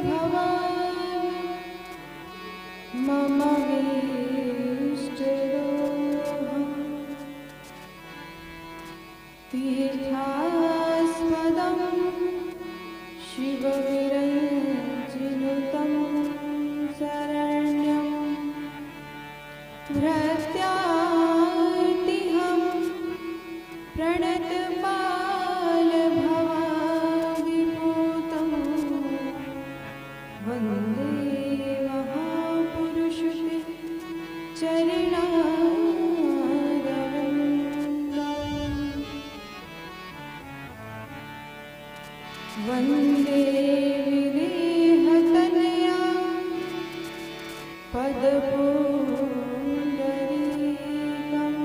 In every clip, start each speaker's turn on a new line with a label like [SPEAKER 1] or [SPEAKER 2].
[SPEAKER 1] भवान् मम वीष्टरोहम् तीर्थास्पदं शिवविरञ्जिनुतं शरण्यं भृत्यार्तिहं प्रणतपालभवादिभूतं वन्दे महापुरुषते चरणारविन्दम् वन्दे विदेहतनया पदपुण्डरीकं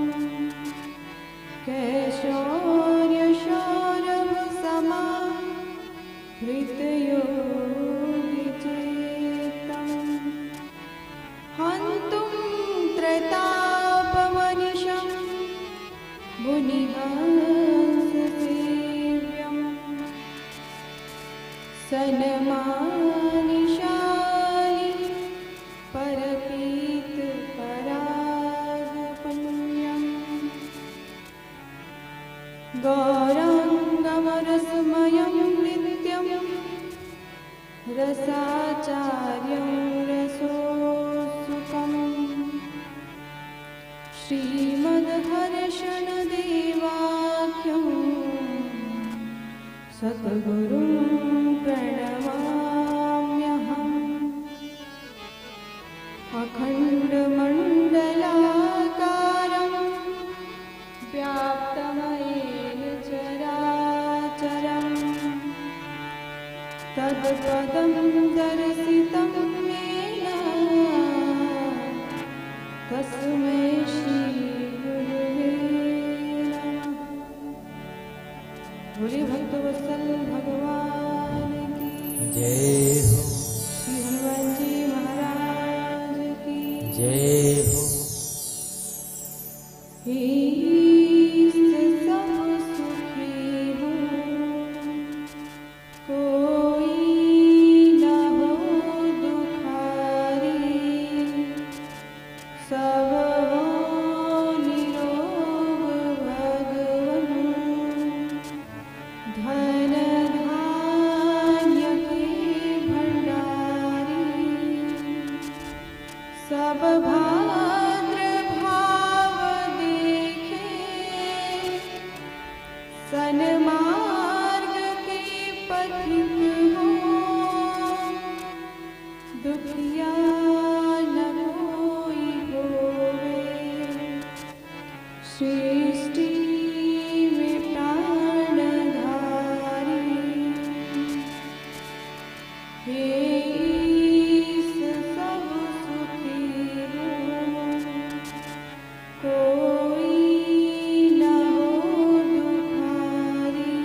[SPEAKER 1] कैशोर्यशौरभसमाहृतयोगिचेतं हन्तुं त्रतापमनिशं मुनिहंससेव्यम् सनमानिशालि परपीतपरागपुण्यं गौराङ्गमरसमयं नित्यं रसाचार्यं रसोत्सुकं श्रीमद्हर्षणदेवाख्यं सद्गुरुं प्रणमाम्यहम् अखण्डमण्डलाकारं व्याप्तमयेन चराचरं तत्पदं दर्शितं येन तस्मै श्रीगुरुवे नमः। बोले भक्तवत्सल भगवान की
[SPEAKER 2] जय हो।
[SPEAKER 1] श्री हनुमान जी महाराज की
[SPEAKER 2] जय हो।
[SPEAKER 1] ईश सब सुखी हो कोई न हो दुखारी सब हो निरोग भगवन धन धान्य के भंडारी सब भाद्र भाव देखे सन्मार्ग के पथिक हो दुखिया न कोई होवे सृष्टि में प्राणधारी हे ईश सब सुखी हो कोई न हो दुखारी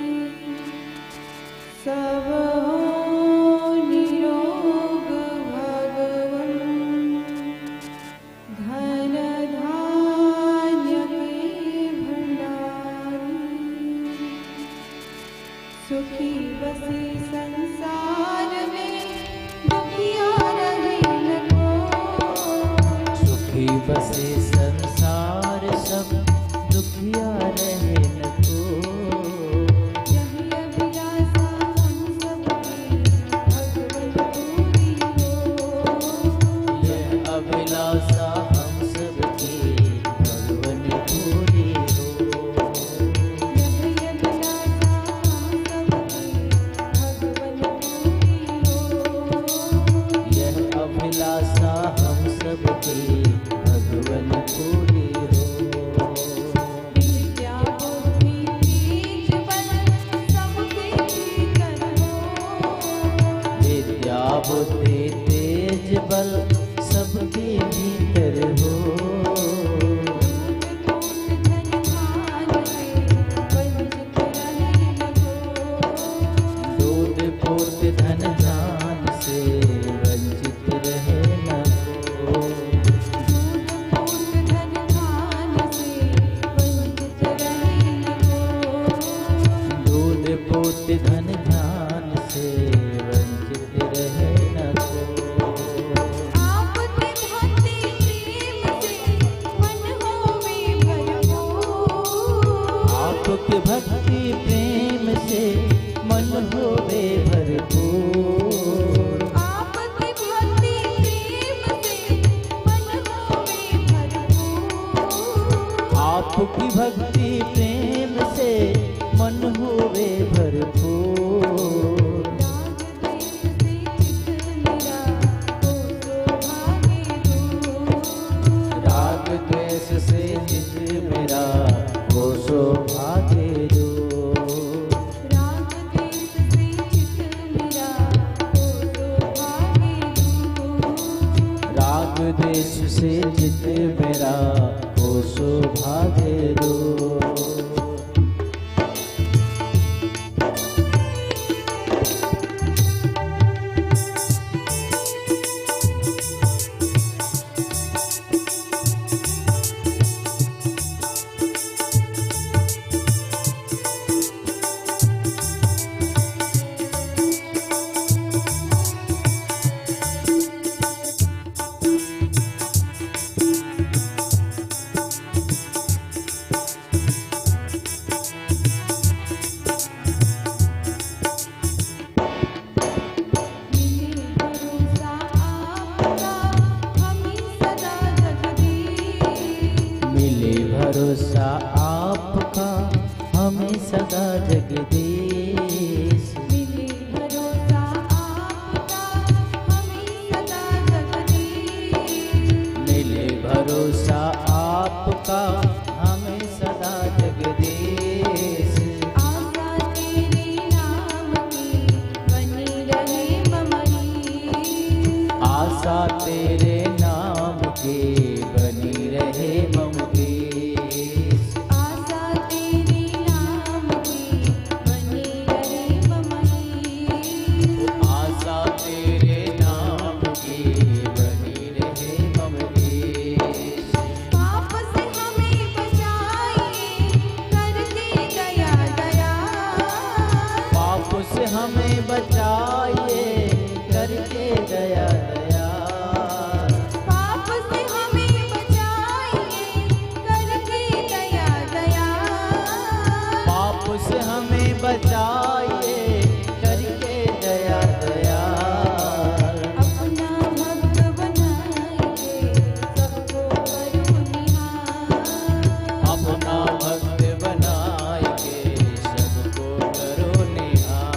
[SPEAKER 1] सब हो निरोग भगवन धन धान्य के भंडारी सुखी बसे संसार में दुखिया रहे न को
[SPEAKER 2] सुखी बसे संसार सब दुखिया रहे न को
[SPEAKER 1] यही अभिलाषा हम सबकी भगवन पूरी हो
[SPEAKER 2] यह अभिलाषा हम सबकी भगवन पूरी हो
[SPEAKER 1] यही अभिलाषा हम सबकी भगवन पूरी हो
[SPEAKER 2] यह अभिलाषा हम सबकी भगवन पूरी हो
[SPEAKER 1] विद्या बुद्धि तेज बल सबके भीतर हो
[SPEAKER 2] विद्या बुद्धि तेज बल सबके भीतर हो
[SPEAKER 1] दूध पूत धन धान से वंचित रहे न को
[SPEAKER 2] दूध पूत धन धान से वंचित रहे न को
[SPEAKER 1] दूध पूत धन धान से वंचित रहे न को
[SPEAKER 2] दूध पूत धन धान से वंचित रहे द्वेष से चित मेरा हो सौभाग्य दो। भरोसा आपका हमें सदा जगदीश।
[SPEAKER 3] मिले भरोसा आपका हमें सदा जगदीश।
[SPEAKER 2] मिले भरोसा आपका हमें सदा जगदीश।
[SPEAKER 3] आशा तेरे नाम की बनी रहे ममरीश।
[SPEAKER 2] आशा तेरे नाम की बनी रहे ममरीश। हमें बचाइए करके दया दया।
[SPEAKER 3] पाप से हमें बचाइए करके दया दया।
[SPEAKER 2] पाप से हमें बचाइए करके दया दया।
[SPEAKER 3] अपना भक्त बनाइए सबको करो निहार।
[SPEAKER 2] अपना भक्त बनाइए सबको करो निहार।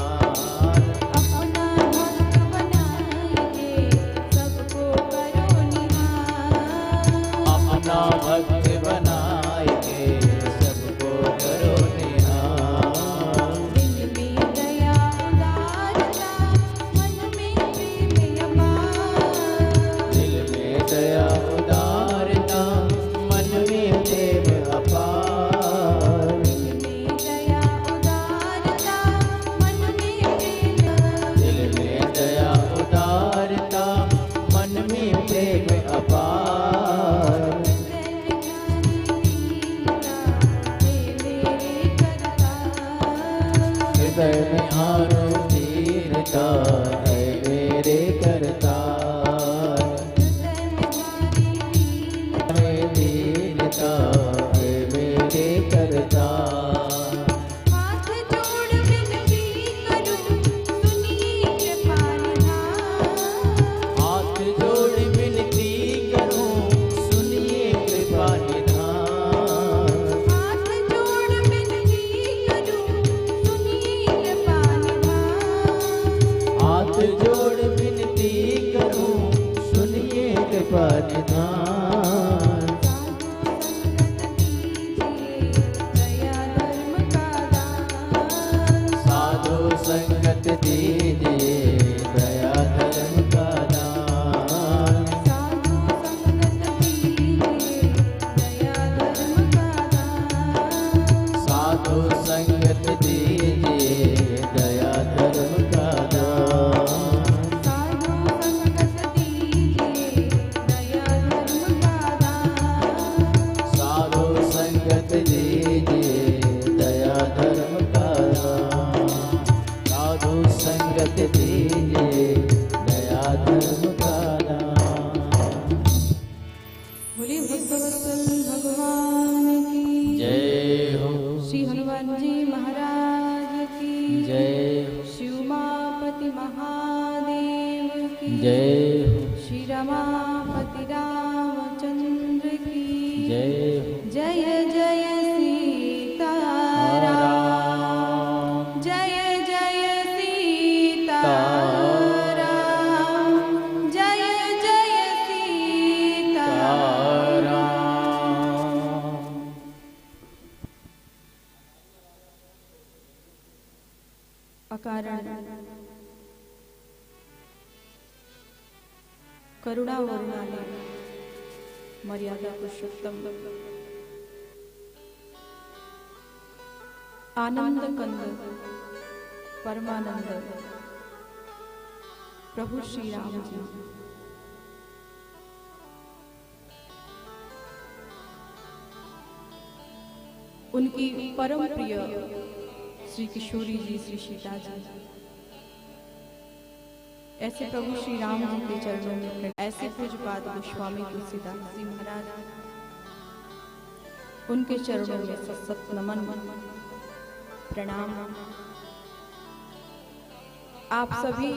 [SPEAKER 3] अपना भक्त बनाइए सबको करो निहार।
[SPEAKER 2] अपना भक्त बनाइए सबको करो निहार।
[SPEAKER 3] दिल में दया उदारता मन में प्रेम अपार।
[SPEAKER 2] दिल में दया उदारता मन में प्रेम अपार।
[SPEAKER 3] दिल में दया उदारता मन में प्रेम।
[SPEAKER 2] दिल में दया उदारता मन में प्रेम अपार। हृदय में आरतीरता है मेरे करतार। हृदय दीनता है मेरे करतार।
[SPEAKER 3] हाथ जोड़ विनती करूं सुनिए कृपा निधान।
[SPEAKER 2] हाथ जोड़ विनती करूं सुनिए कृपा निधान।
[SPEAKER 3] हाथ जोड़ विनती करूं सुनिए कृपा निधान।
[SPEAKER 2] हाथ जोड़ विनती करूं सुनिए कृपा निधान।
[SPEAKER 3] साधु संगत दीजिए दया धर्म का दान।
[SPEAKER 2] साधु संगत दीजिए दया धर्म का दान।
[SPEAKER 3] साधु संगत दीजिए दया धर्म का दान।
[SPEAKER 2] साधु संगत दीजिए दया धर्म का दान।
[SPEAKER 3] साधु संगत दीजिए दया धर्म का दान। साधु संगत दीजिए दया धर्म का दान।
[SPEAKER 2] बोलिए भक्तवत्सल भगवान की
[SPEAKER 3] जय हो।
[SPEAKER 2] श्री हनुमान जी महाराज की
[SPEAKER 3] जय हो।
[SPEAKER 2] शिव उमापति महादेव की
[SPEAKER 3] जय हो।
[SPEAKER 2] श्री रमापति रामचंद्र की
[SPEAKER 3] जय हो।
[SPEAKER 2] जय जय सीताराम। जय जय सीताराम। जय जय सीताराम। अकारण करुणा वरुणालय
[SPEAKER 4] मर्यादा पुरुषोत्तम आनंद कंद परमानंद प्रभु श्री राम जी उनकी परम प्रिय श्री किशोरी जी, श्री सीता जी, ऐसे प्रभु श्री राम जी के चरणों में ऐसे पूज्यपाद गोस्वामी तुलसीदास जी महाराज, उनके चरणों में सत नमन प्रणाम। आप सभी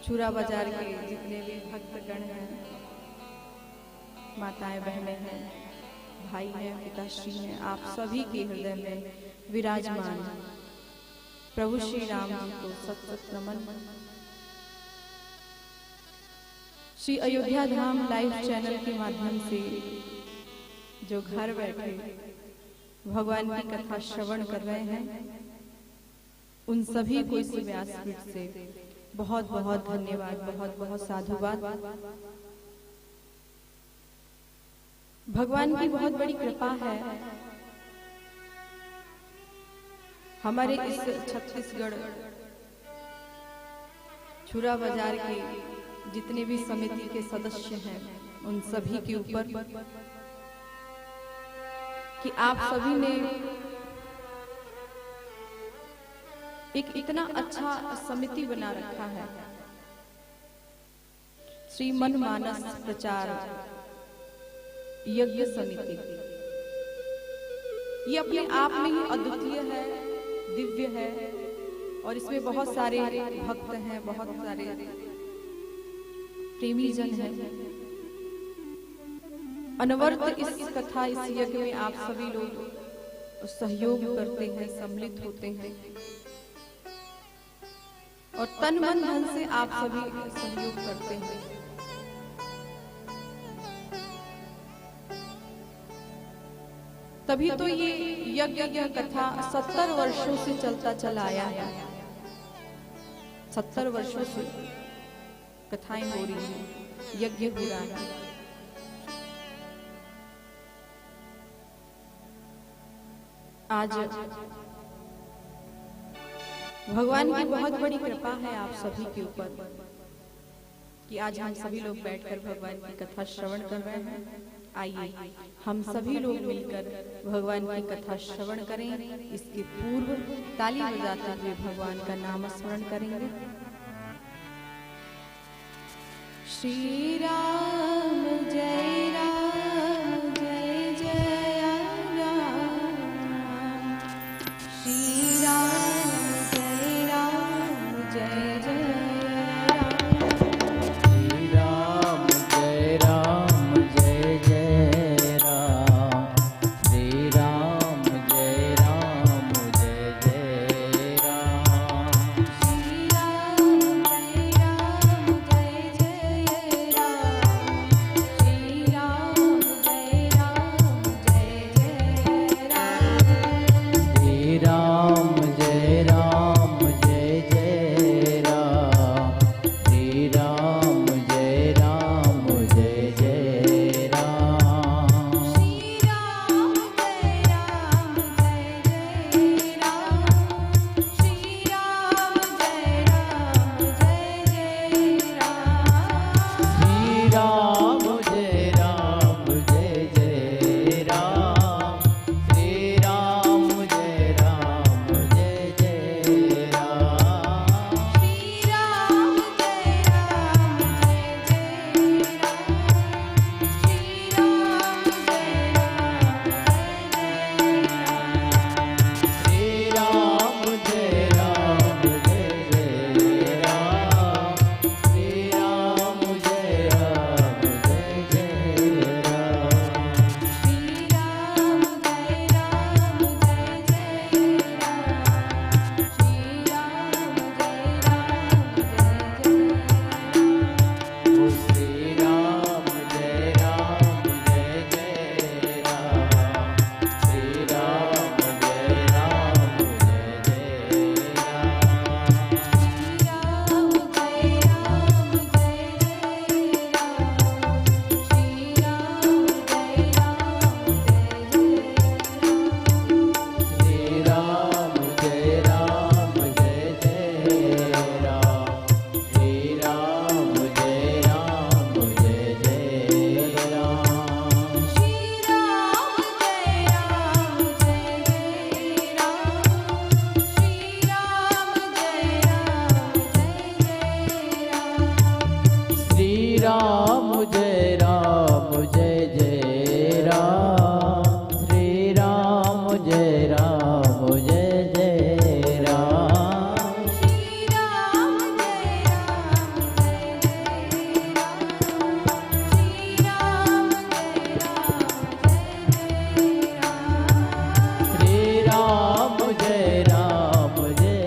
[SPEAKER 4] चूरा बाजार के जितने भी भक्तगण हैं, माताएं बहनें हैं, भाई हैं, पिताश्री हैं, आप सभी के हृदय में विराजमान प्रभु श्री राम जी को सत नमन। श्री अयोध्या धाम लाइव चैनल के माध्यम से जो घर बैठे भगवान की कथा श्रवण कर रहे हैं, उन सभी को इस व्यासपीठ से बहुत बहुत धन्यवाद, बहुत बहुत साधुवाद। भगवान की बहुत बड़ी कृपा है, हमारे इस छत्तीसगढ़ चूरा बाजार के जितने भी समिति के सदस्य हैं, उन सभी के ऊपर कि आप सभी ने एक इतना अच्छा समिति बना रखा है, श्री मन मानस प्रचार यज्ञ समिति। ये अपने आप में ही अद्वितीय है, दिव्य है, और इसमें बहुत सारे भक्त हैं, बहुत सारे प्रेमी जन हैं। अनवरत इस कथा, इस यज्ञ में आप सभी लोग सहयोग करते हैं, सम्मिलित होते हैं, और तन मन धन से आप सभी सहयोग करते हैं। तभी तो ये यज्ञ कथा 70 वर्षों से चलता चला आया है। 70 वर्षों से कथाएं हो रही हैं, यज्ञ हो रहा है। आज भगवान की बहुत बड़ी कृपा है आप सभी के ऊपर कि आज हम सभी लोग बैठकर भगवान की कथा श्रवण कर रहे हैं। आइए हम सभी लोग मिलकर भगवान की कथा श्रवण करें। इसके पूर्व ताली बजाते हुए भगवान का नाम स्मरण करेंगे। श्री राम जय राम जय जय राम, श्री राम जय राम जय जय श्री
[SPEAKER 2] राम जय राम जय जय राम, श्री राम जय राम जय जय राम,
[SPEAKER 3] श्री राम जय राम जय जय राम, श्री राम जय राम जय जय राम,
[SPEAKER 2] श्री राम जय राम जय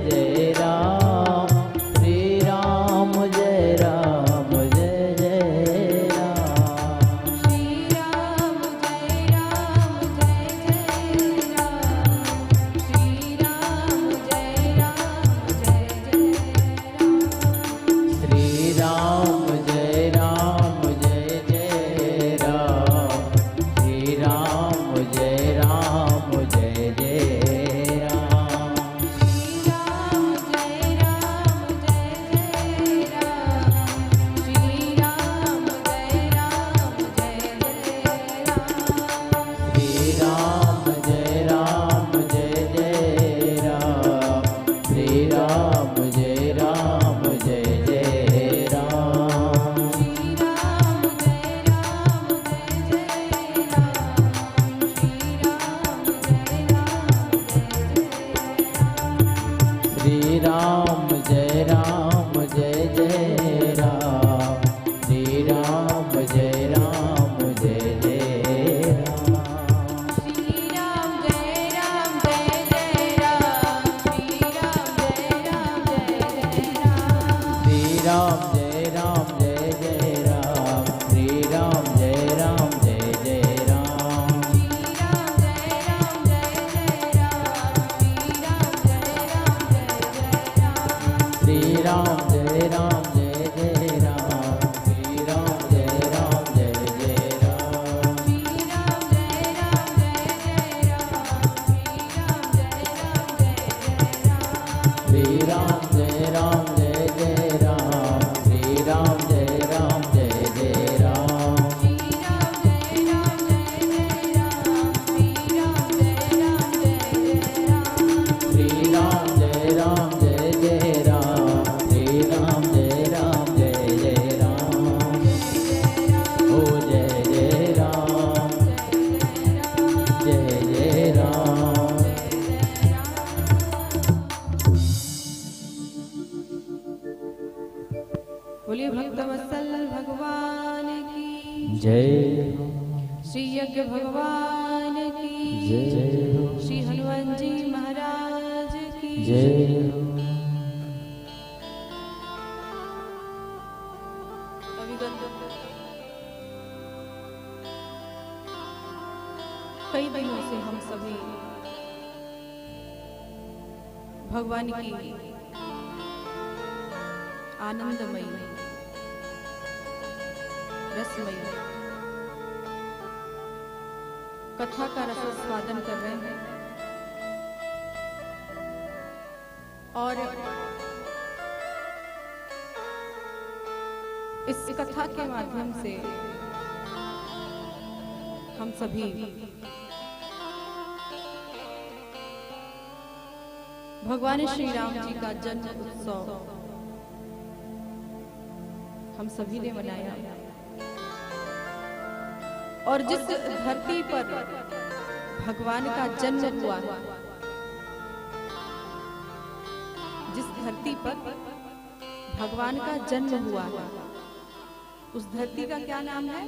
[SPEAKER 2] जय राम, श्री राम जय राम जय जय राम,
[SPEAKER 3] श्री राम जय राम जय जय राम, श्री राम जय राम जय जय राम,
[SPEAKER 2] श्री राम जय राम जय जय राम, श्री राम जय राम जय जय राम,
[SPEAKER 3] श्री राम जय राम जय जय राम, श्री राम जय राम जय जय राम,
[SPEAKER 2] श्री राम जय राम जय जय राम, श्री राम जय राम जय जय राम,
[SPEAKER 3] श्री राम जय राम जय जय राम, श्री राम जय राम जय जय राम,
[SPEAKER 2] श्री राम जय राम जय जय राम, श्री राम जय राम जय जय राम,
[SPEAKER 3] श्री राम जय राम जय राम, श्री राम जय राम जय जय राम,
[SPEAKER 2] श्री राम जय राम जय जय राम, श्री राम जय राम जय जय राम,
[SPEAKER 3] श्री राम जय राम जय जय राम, श्री राम जय राम जय जय राम,
[SPEAKER 2] श्री राम जय राम जय जय राम, श्री राम जय राम जय जय राम, श्री राम जय राम जय जय राम,
[SPEAKER 3] श्री राम जय राम जय जय राम, श्री राम जय राम जय जय राम,
[SPEAKER 2] श्री राम जय राम जय जय राम, श्री राम जय राम जय जय राम, ओ जय जय राम, जय जय राम,
[SPEAKER 4] बोलिए भक्तवत्सल भगवान की
[SPEAKER 2] जय
[SPEAKER 4] श्री यज्ञ भगवान की
[SPEAKER 2] जय
[SPEAKER 4] श्री हनुमान जी महाराज की
[SPEAKER 2] जय
[SPEAKER 4] कई दिनों से हम सभी भगवान की आनंदमयी रसमयी कथा का रसास्वादन कर रहे हैं और इस कथा के माध्यम से हम सभी भगवान श्री राम जी का जन्म उत्सव हम सभी ने मनाया और जिस धरती पर भगवान का जन्म हुआ, जिस धरती पर भगवान का जन्म हुआ उस धरती का क्या नाम है?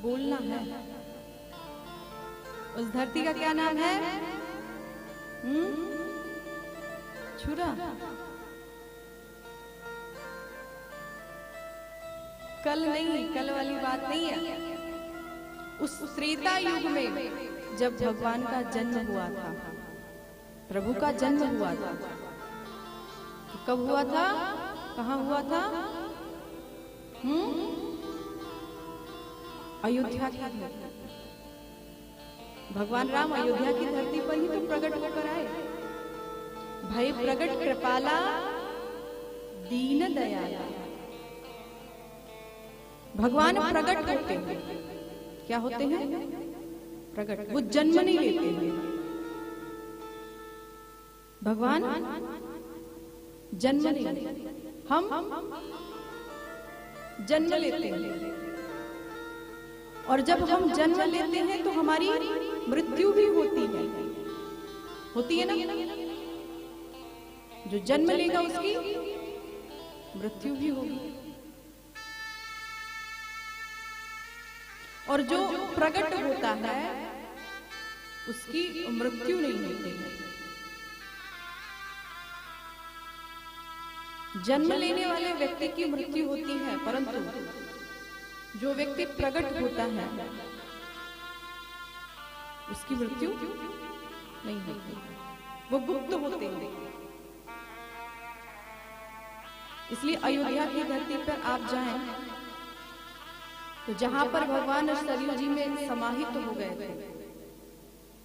[SPEAKER 4] बोलना है। उस धरती का क्या नाम है? छुरा। कल नहीं, कल वाली बात नहीं है। उस त्रेता युग में जब भगवान का जन्म हुआ था, प्रभु का जन्म हुआ था, तो कब हुआ था? कहाँ हुआ था? अयोध्या की धरती। भगवान राम अयोध्या की धरती पर ही तो प्रकट होकर आए। भय प्रकट कृपाला दीन दयाला। भगवान प्रकट होते हैं। क्या होते हैं? प्रकट। वो जन्म नहीं लेते हैं। भगवान जन्म लेंगे, हम जन्म लेते हैं, और जब हम जन्म लेते हैं तो हमारी मृत्यु भी होती है ना। जो जन्म लेगा उसकी मृत्यु भी होगी, और जो प्रकट होता है उसकी मृत्यु नहीं होती है। जन्म लेने वाले व्यक्ति की मृत्यु होती है, परंतु जो व्यक्ति प्रकट होता है उसकी मृत्यु नहीं होती, वो गुप्त होते हैं। इसलिए अयोध्या की धरती पर आप जाएं तो जहां पर भगवान सरयू जी में समाहित हो गए थे,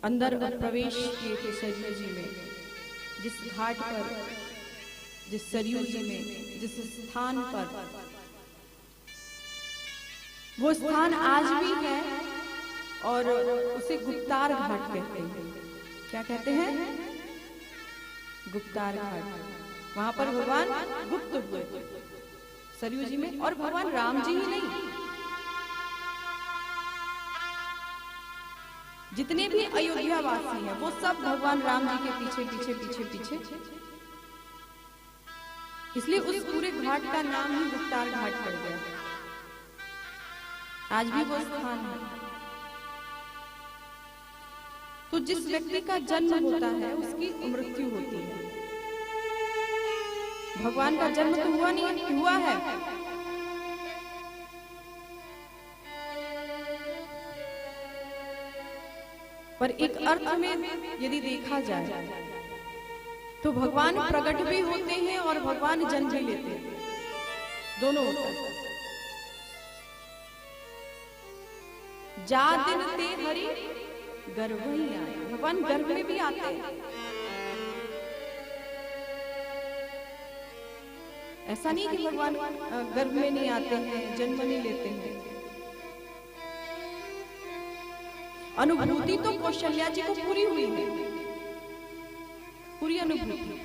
[SPEAKER 4] अंदर प्रवेश किए थे सरयू जी में, जिस घाट पर, जिस सरयू जी में, जिस स्थान पर, वो स्थान आज भी है और उसे गुप्तार घाट कहते हैं। क्या कहते हैं? गुप्तार घाट। वहां पर भगवान गुप्त हुए सरयू जी में, और भगवान राम जी ही नहीं, जितने भी अयोध्या वासी हैं वो सब भगवान राम जी के पीछे पीछे पीछे पीछे, इसलिए उस पूरे घाट का नाम ही गुप्तार घाट पड़ गया। आज भी वो स्थान है। तो जिस व्यक्ति का जन्म होता है उसकी मृत्यु होती है। भगवान का जन्म तो हुआ नहीं, हुआ है, पर एक अर्थ में यदि देखा जाए तो भगवान प्रकट भी होते हैं और भगवान जन्म भी लेते हैं, दोनों होता है। जा दिन ते हरि गर्भ ही आए, भगवान गर्भ में भी आते हैं। ऐसा नहीं कि भगवान गर्भ में नहीं आते हैं, जन्म नहीं लेते हैं। अनुभूति तो कौशल्या जी को पूरी हुई है, पूरी अनुभूति,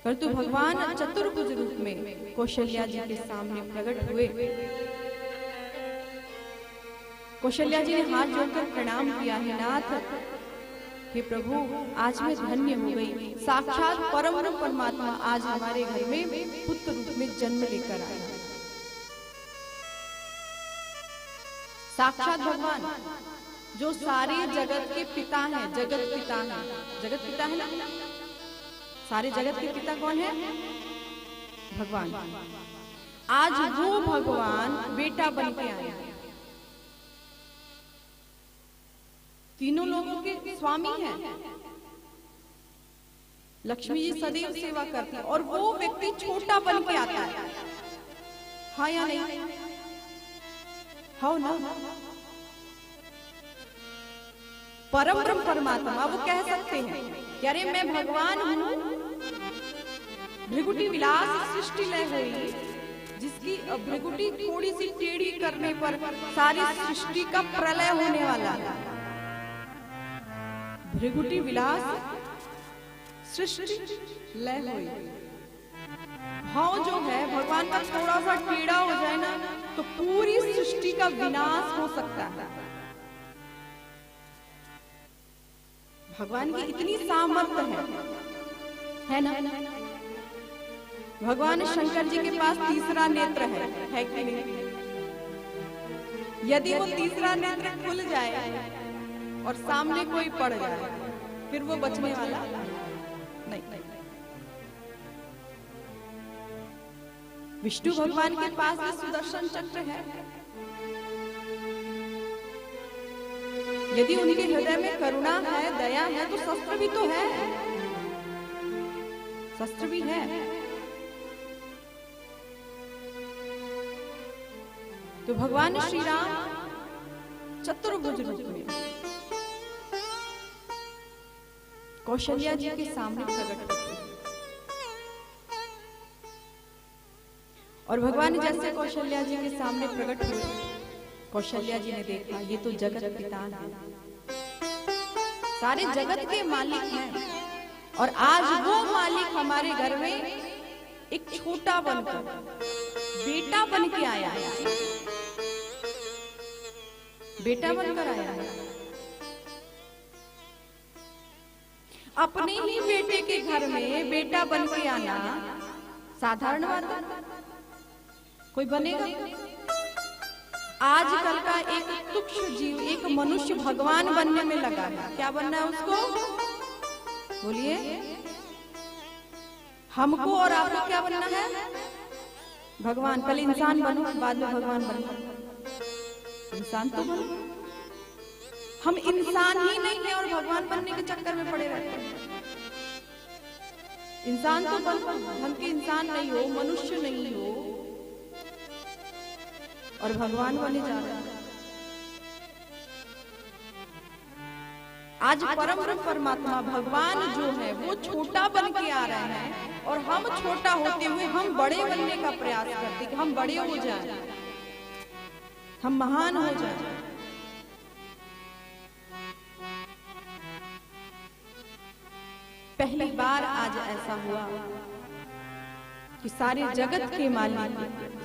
[SPEAKER 4] परंतु भगवान चतुर्भुज रूप में कौशल्या जी के सामने प्रकट हुए। कौशल्या जी ने हाथ जोड़कर प्रणाम किया, है नाथ, हे प्रभु, आज मैं धन्य हो गई। साक्षात परम परमात्मा आज हमारे घर में पुत्र रूप में जन्म लेकर आया। साक्षात भगवान जो सारे जगत के पिता हैं, जगत पिता हैं, जगत पिता है ना, सारे जगत के पिता कौन है? भगवान। आज वो भगवान बेटा बन के आए, तीनों लोगों के स्वामी हैं। लक्ष्मी जी सदैव सेवा करती है, और वो व्यक्ति छोटा बन के आता है। हाँ या नहीं? हो ना? परम ब्रह्म परमात्मा वो कह सकते हैं कि अरे मैं भगवान हूं। भृगुटी विलास सृष्टि लय हुई, जिसकी भृगुटी थोड़ी सी टेढ़ी करने पर सारी सृष्टि का प्रलय होने वाला है। भृगुटी विलास सृष्टि लय हुई। भाव जो है भगवान का थोड़ा सा टेढ़ा हो जाए ना तो पूरी सृष्टि का विनाश हो सकता है। भगवान की इतनी सामर्थ्य है ना? भगवान शंकर जी के पास तीसरा नेत्र है कि नहीं? यदि वो तीसरा नेत्र खुल जाए और सामने कोई पड़ जाए, फिर वो बचने वाला नहीं। विष्णु भगवान के पास भी सुदर्शन चक्र है। यदि उनके हृदय में करुणा है, दया है, तो शस्त्र भी तो है, शस्त्र भी है। तो भगवान श्री राम चतुर्भुज रूप में कौशल्या जी के सामने प्रकट होते हैं, और भगवान जैसे कौशल्या जी के सामने प्रकट हुए, कौशल्या जी ने देखा ये तो जगत पिता है, सारे जगत के मालिक हैं, और आज वो मालिक हमारे घर में एक छोटा बनकर बेटा बन के आया है, बेटा बनकर आया है। अपने ही बेटे के घर में बेटा बन के आना साधारण बात है? कोई बनेगा? आजकल का एक तुच्छ जीव, एक मनुष्य भगवान बनने में लगा है। क्या बनना है उसको? बोलिए। हमको और आपको क्या बनना है? भगवान। पहले इंसान बनो, बाद में भगवान बनो। इंसान तो बनो। हम इंसान ही नहीं है और भगवान बनने के चक्कर में पड़े रहते हैं। इंसान तो बनो, ढंग के इंसान नहीं हो, मनुष्य नहीं हो और भगवान बने जा रहे हैं। आज परम परमात्मा भगवान जो है वो छोटा बन के आ रहे हैं और हम छोटा होते हुए हम बड़े बनने का प्रयास करते कि हम बड़े हो जाएं, हम महान हो जाएं। पहली बार आज ऐसा हुआ कि सारे जगत के मालिक,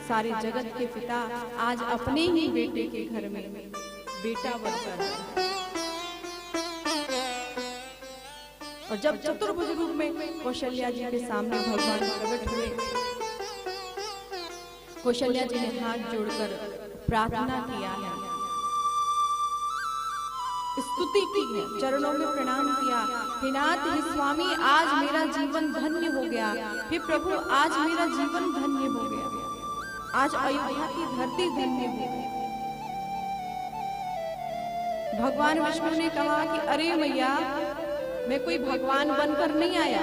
[SPEAKER 4] सारे जगत के पिता आज अपने ही बेटे के घर में बेटा बनकर आए। और जब चतुर्भुज रूप में कौशल्या जी के सामने भगवान प्रकट हुए, कौशल्या जी ने हाथ जोड़कर प्रार्थना किया है, स्तुति की है, चरणों में प्रणाम किया। हे नाथ, हे स्वामी, आज मेरा जीवन धन्य हो गया। हे प्रभु, आज मेरा जीवन धन्य हो गया। आज अयोध्या की धरती धन्य हो गई। भगवान विष्णु ने कहा कि अरे मैया, मैं कोई भगवान बनकर नहीं आया,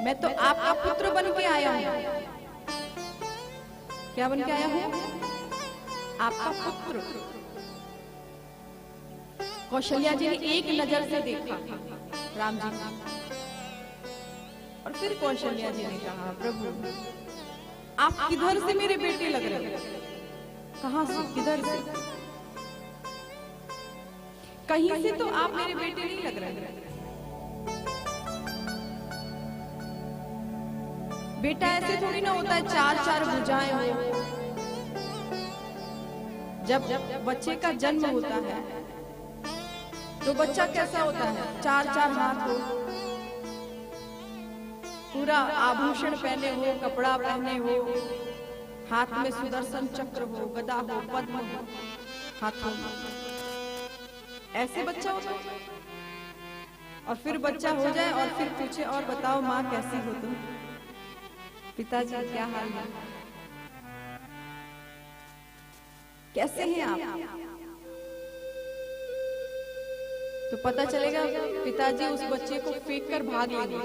[SPEAKER 4] मैं तो आपका पुत्र बन के आया हूं। क्या बन के आया हूं? आपका पुत्र। कौशल्या जी ने एक नजर से देखा राम जी को और फिर कौशल्या जी ने कहा, प्रभु आप किधर से मेरे बेटे लग रहे हो? कहां से? किधर से? कहीं से तो आप मेरे बेटे नहीं लग रहे। बेटा ऐसे थोड़ी ना होता है चार चार भुजाएं हो। जब बच्चे का जन्म होता है तो बच्चा कैसा होता है? चार चार हाथ हो, पूरा आभूषण पहने हो, कपड़ा पहने हो, हाथ में सुदर्शन चक्र हो, गदा हो, पद्म हो हाथों में, ऐसे बच्चा होता है। और फिर बच्चा हो जाए और फिर पूछे, और बताओ माँ कैसी हो तुम? पिताजी क्या हाल है? कैसे हैं आप? तो पता चलेगा पिताजी उस बच्चे को फेंक कर भाग लेंगे,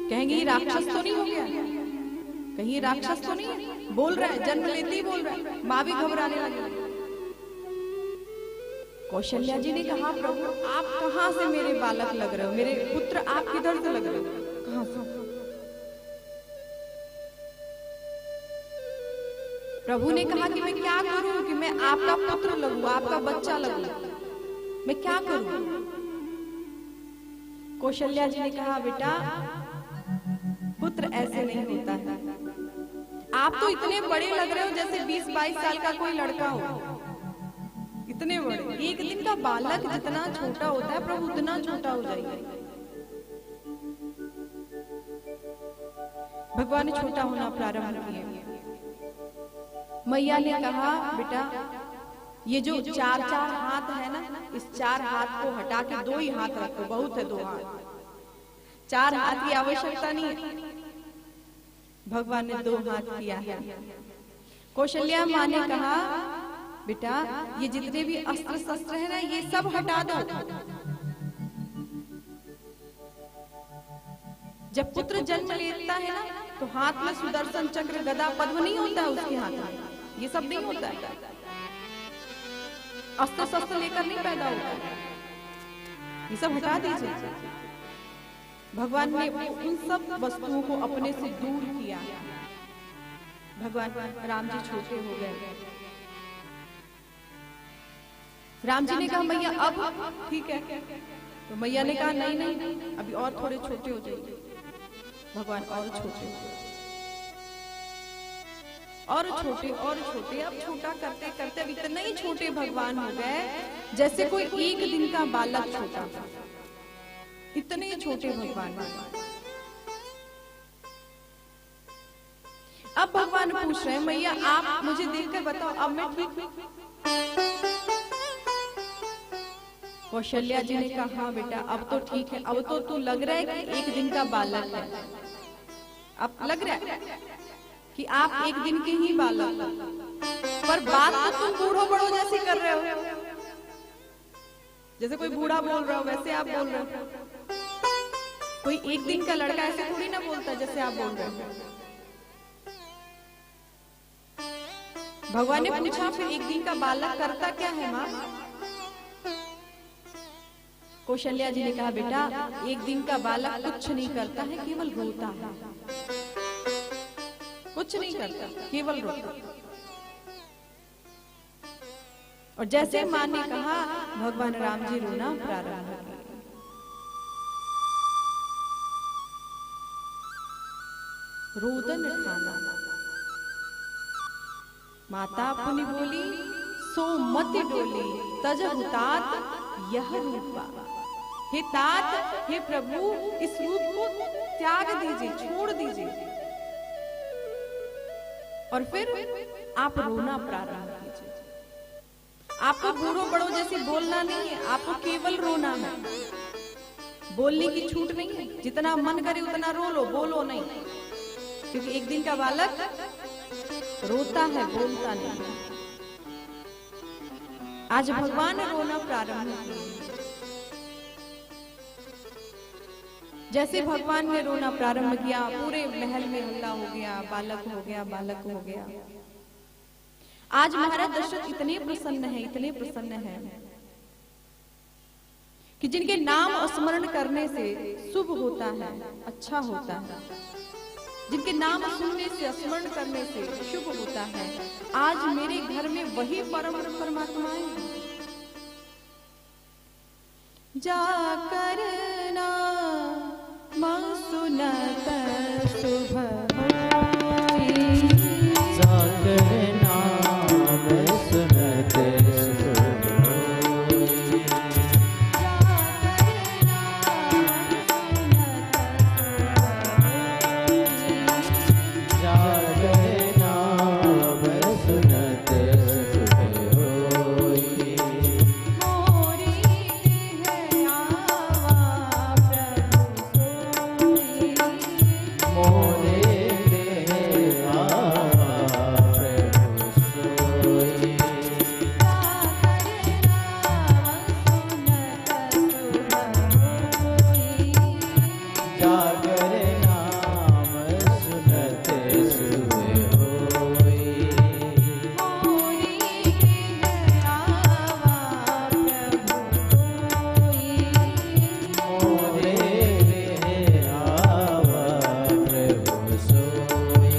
[SPEAKER 4] कहेंगे ये राक्षस तो नहीं हो गया? कहीं राक्षस तो नहीं है? बोल रहा है, जन्म लेते ही बोल रहा है। माँ भी घबराने लगी। कौशल्या जी ने कहा, प्रभु आप कहां से मेरे बालक लग रहे हो? मेरे पुत्र आप किधर से लग रहे हो? कहां से? प्रभु ने कहा कि मैं क्या करूं कि मैं आपका पुत्र लगूं, आपका बच्चा लगूं, मैं क्या करूं? कौशल्या जी ने कहा, बेटा पुत्र ऐसे नहीं होता है। आप तो इतने बड़े लग रहे हो जैसे 20-22 साल का कोई लड़का हो, इतने बड़े। एक दिन का बालक जितना छोटा होता है प्रभु उतना छोटा हो जाएगा। भगवान ने छोटा होना प्रारंभ किया। मैया ने कहा, बेटा ये जो 4-4 हाथ है ना, इस 4 हाथ को हटा के 2 ही हाथ रखो, बहुत है 2 हाथ। 4 हाथ की आवश्यकता नहीं है। भगवान ने 2 हाथ किया है। कौशल्या माँ ने कहा, बेटा ये जितने भी अस्त्र शस्त्र है ना, ये सब हटा दो। जब पुत्र जन्म लेता है ना, तो हाथ में सुदर्शन चक्र गदा पद्म नहीं होता है उसके हाथ में, ये सब नहीं होता है। अस्त्र शस्त्र लेकर नहीं पैदा होता है, ये सब हटा दीजिए। भगवान ने उन सब वस्तुओं को अपने से दूर किया। भगवान राम जी छोटे हो गए। राम जी ने कहा मैया अब ठीक है, तो मैया ने कहा नहीं नहीं, अभी और थोड़े छोटे हो जाइए। भगवान और छोटे और छोटे और छोटे, अब छोटा करते करते अब इतने ही छोटे भगवान हो गए जैसे कोई एक दिन का बालक छोटा था, इतने छोटे भगवान। अब भगवान पूछ रहे हैं मैया आप मुझे देखकर बताओ अब मैं ठीक हूं? कौशल्या जी ने कहा हाँ बेटा अब तो ठीक है, अब तो तू लग रहा है कि एक दिन का बालक है, अब लग रहा है कि आप एक दिन के ही बालक, पर बात तो तुम बूढ़ो बड़ो जैसी कर रहे हो, जैसे कोई बूढ़ा बोल रहा हो वैसे आप बोल रहे हो। कोई एक दिन का लड़का ऐसे थोड़ी ना बोलता जैसे आप बोल रहे हो। भगवान ने पूछा फिर एक दिन का बालक करता क्या है माँ? कौशल्या जी ने कहा बेटा एक दिन का बालक कुछ नहीं करता है, केवल रोता है, कुछ नहीं करता, केवल रोता। और जैसे मां ने कहा भगवान राम जी रोना प्रारंभ हो गए। रोदन ठाना माता पुनि बोली सो मत डोली तज हुतात यह रूपा। हे तात, हे प्रभु इस रूप को त्याग दीजिए, छोड़ दीजिए और फिर आप रोना प्रारंभ कीजिए। आपको बूढ़ों बड़ों जैसे बोलना नहीं है, आपको केवल रोना है, बोलने की छूट नहीं है, जितना मन करे उतना रो लो, बोलो नहीं, क्योंकि एक दिन का बालक रोता है, बोलता नहीं। आज भगवान ने रोना प्रारंभ किया। जैसे भगवान ने रोना प्रारंभ किया पूरे महल में हल्ला हो गया, बालक हो गया, बालक हो गया। आज महाराज दशरथ इतने प्रसन्न है, इतने प्रसन्न है कि जिनके नाम स्मरण करने से शुभ होता है, अच्छा होता है, जिनके नाम सुनने से स्मरण करने से शुभ होता है, आज मेरे घर में वही परम परमात्मा है। जाकर नाम सुनत शुभ होई,
[SPEAKER 1] जाकर नाम सुनत शुभ होई, जाकर नाम सुनत शुभ होई।
[SPEAKER 4] मोरी है आवा प्रभु सोई,
[SPEAKER 1] मोरे आवा प्रभु सोई, जागर नाम सुनत शुभ होई। मोरे आवा प्रभु सोई।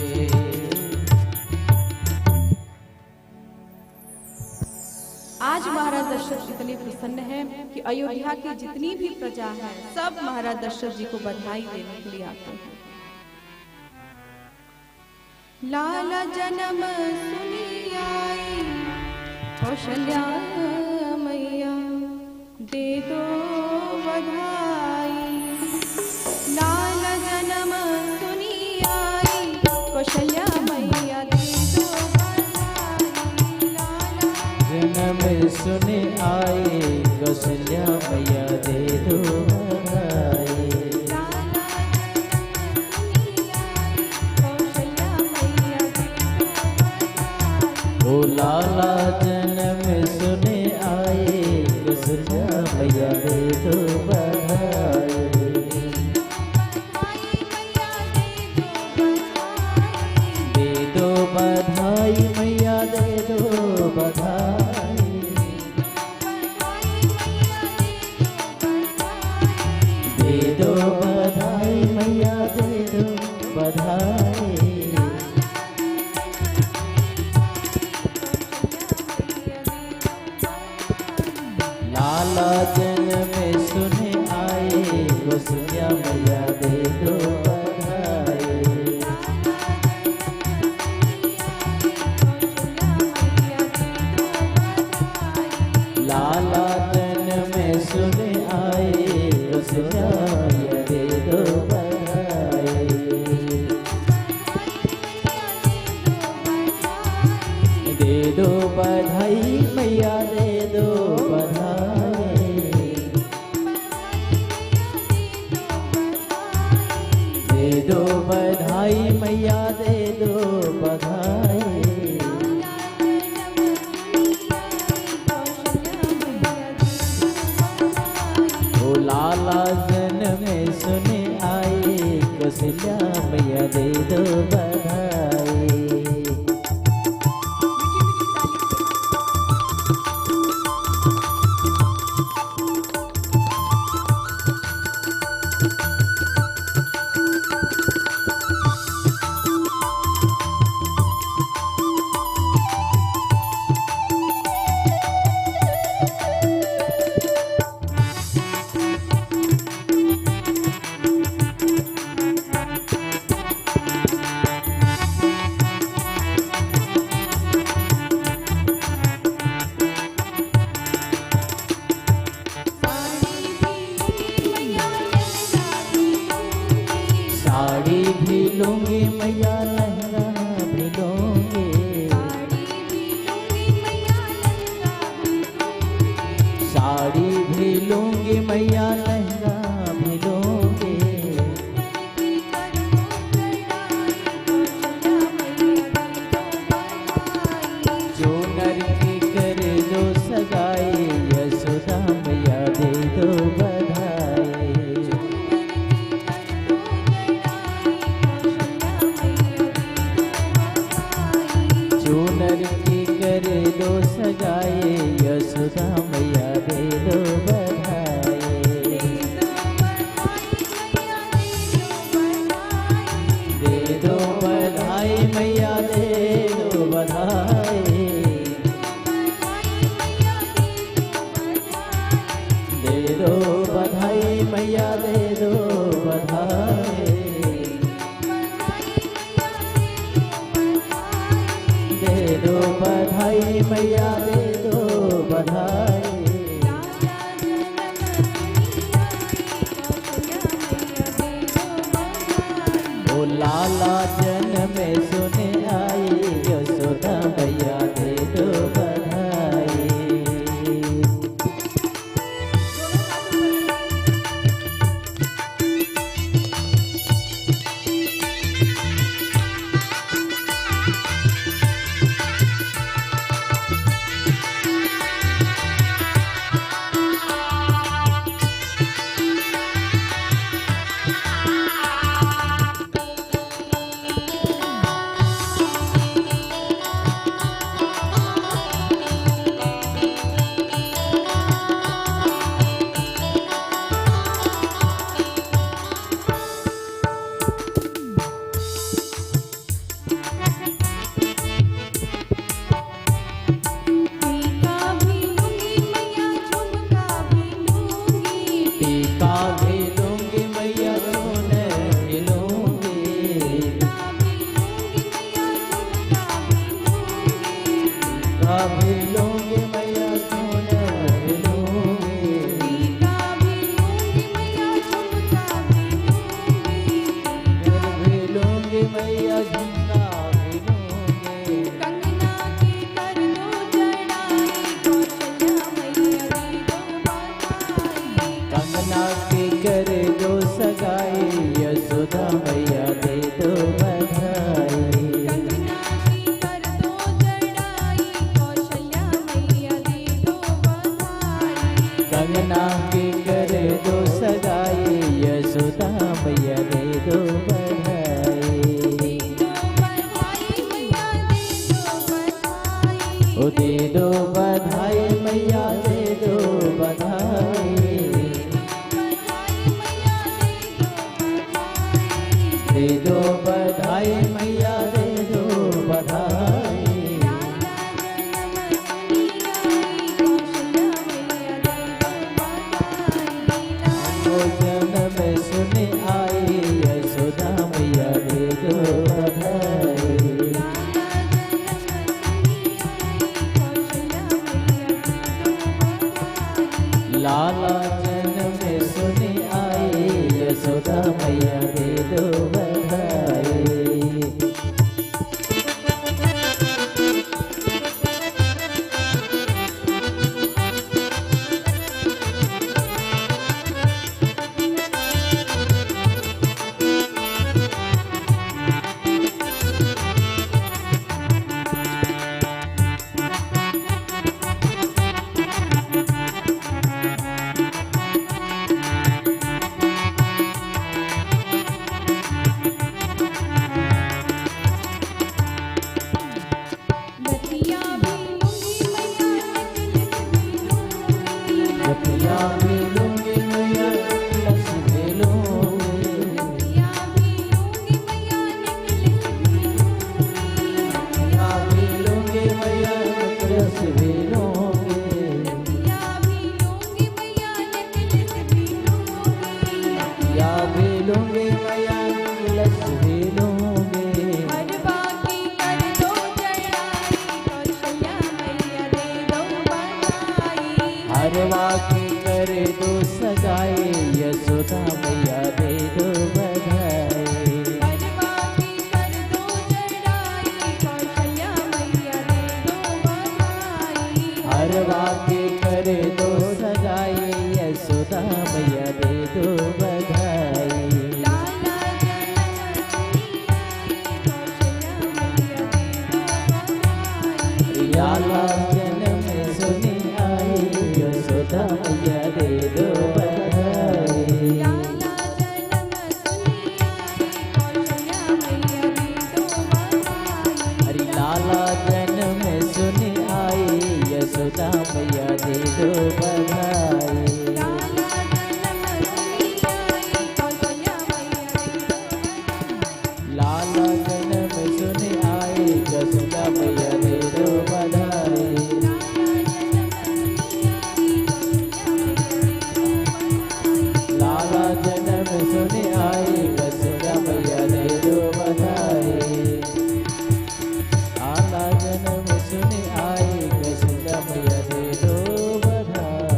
[SPEAKER 4] आज महाराज दशरथ इतने प्रसन्न हैं कि अयोध्या की जितनी भी प्रजा है सब महाराज दशरथ जी को बधाई देने के लिए आते हैं। लाला जन्म सुनी आई कौशल्या मैया दे दो बधाई। लाला जन्म सुनी आई कौशल्या मैया दे दो बधाई। लाला
[SPEAKER 1] जन्म सुने आए कौशल्या मैया दे दो बधाई। ओ लाला जन्म सुने आए कौशल्या मैया दे दो बधाई। दे दो बधाई मैया दे दो बधाई। दे दो बधाई मैया दे दो बधाई। लाला जन्म सुने आए, कौशल्या मैया दे दो बधाई। लाला जन्म सुने आए, कौशल्या मैया दे दो बधाई। दे दो बधाई मैया दे दो बधाई। दे दो बधाई मैया दे दो बधाई। ओ लाला जन्म सुने आए, कौशल्या मैया दे दो बधाई। साड़ी भी लूंगी मैया लहंगा भी लूंगी। साड़ी भी लूंगी मैया लहंगा भी लूंगी। चूनर की कर दो सगाई, यशोदा मैया दे दो बधाई। चूनर की कर दो सगाई, यशोदा मैया दे दो बधाई। दे दो बधाई मैया दे दो बधाई। दे दो बधाई मैया दे दो बधाई। दे दो बधाई मैया दे दो बधाई। ओ लाला जन्म सुने आई, यशोदा मैया दे दो बधाई। टीका भी लूंगी मैया चूनर भी लूंगी। टीका भी लूंगी मैया चूनर भी लूंगी। फिर भी लूंगी मैया झुमका भी लूंगी। कंगना की कर दो सगाई, यशोदा मैया दे दो बधाई। कंगना की कर दो सगाई, यशोदा मैया दे दो बधाई। ओ दे दो बधाई मैया दे दो बधाई। दे दो बधाई मैया दे दो बधाई। लाला जन्म सुने आए यशोदा मैया दे दो बधाई।
[SPEAKER 3] रतिया भी लूंगी मैया नेकलेस भी लूंगी।
[SPEAKER 2] रतिया भी लूंगी मैया नेकलेस भी लूंगी।
[SPEAKER 3] रतिया भी लूंगी मैया नेकलेस भी लूंगी।
[SPEAKER 2] रतिया भी लूंगी मैया नेकलेस भी लूंगी।
[SPEAKER 3] रतिया भी लूंगी मैया नेकलेस भी लूंगी।
[SPEAKER 2] हर बाकी कर दो चढ़ाई कौशल्या मैया दे दो बधाई।
[SPEAKER 3] हर वाकी कर दो सगाई यशोदा मैया दे दो बधाई।
[SPEAKER 2] हर बाकी कर दो चढ़ाई कौशल्या मैया दे दो बधाई।
[SPEAKER 3] हर वाकी कर दो सगाई यशोदा मैया दे दो बधाई।
[SPEAKER 2] लाला जन्म सुनी आई कौशल्या मैया दे दो बधाई।
[SPEAKER 3] लाला जन्म सुनी आई यशोदा मैया दे दो बधाई।
[SPEAKER 2] लाला जन्म सुनी आई कौशल्या मैया दे दो बधाई।
[SPEAKER 3] लाला जन्म सुनी आई यशोदा मैया दे दो बधाई। लाला जन्म सुनी आई यशोदा मैया दे दो बधाई। लाला जन्म सुनी आई यशोदा मैया दे दो बधाई।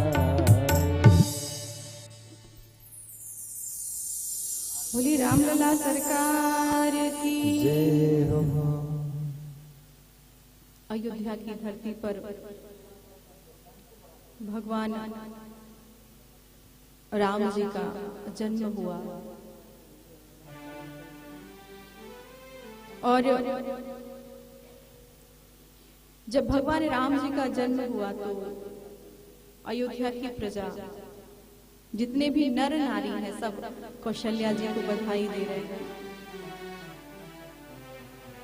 [SPEAKER 4] बोली रामलला सरकार की।
[SPEAKER 3] जय हो।
[SPEAKER 4] अयोध्या की धरती पर भगवान राम जी का जन्म हुआ और जब भगवान राम जी का जन्म हुआ तो अयोध्या की प्रजा जितने भी नर नारी हैं सब कौशल्या जी को बधाई दे रहे हैं।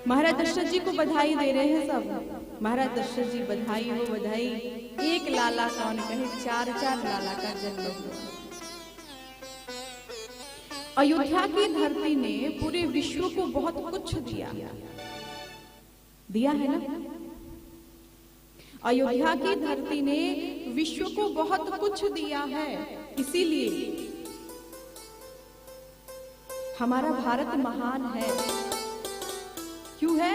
[SPEAKER 4] महाराज दशरथ जी को बधाई दे रहे हैं सब। महाराज दशरथ जी बधाई हो बधाई। एक लाला कौन कहे, चार चार लाला का जन्म हुआ। अयोध्या की धरती ने पूरे विश्व को बहुत कुछ दिया है ना। अयोध्या की धरती ने विश्व को बहुत कुछ दिया है। इसीलिए हमारा भारत महान है। क्यों है?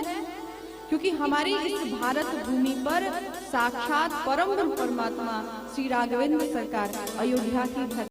[SPEAKER 4] क्योंकि हमारी इस भारत भूमि पर साक्षात परम परमात्मा श्री राघवेंद्र सरकार अयोध्या की धरती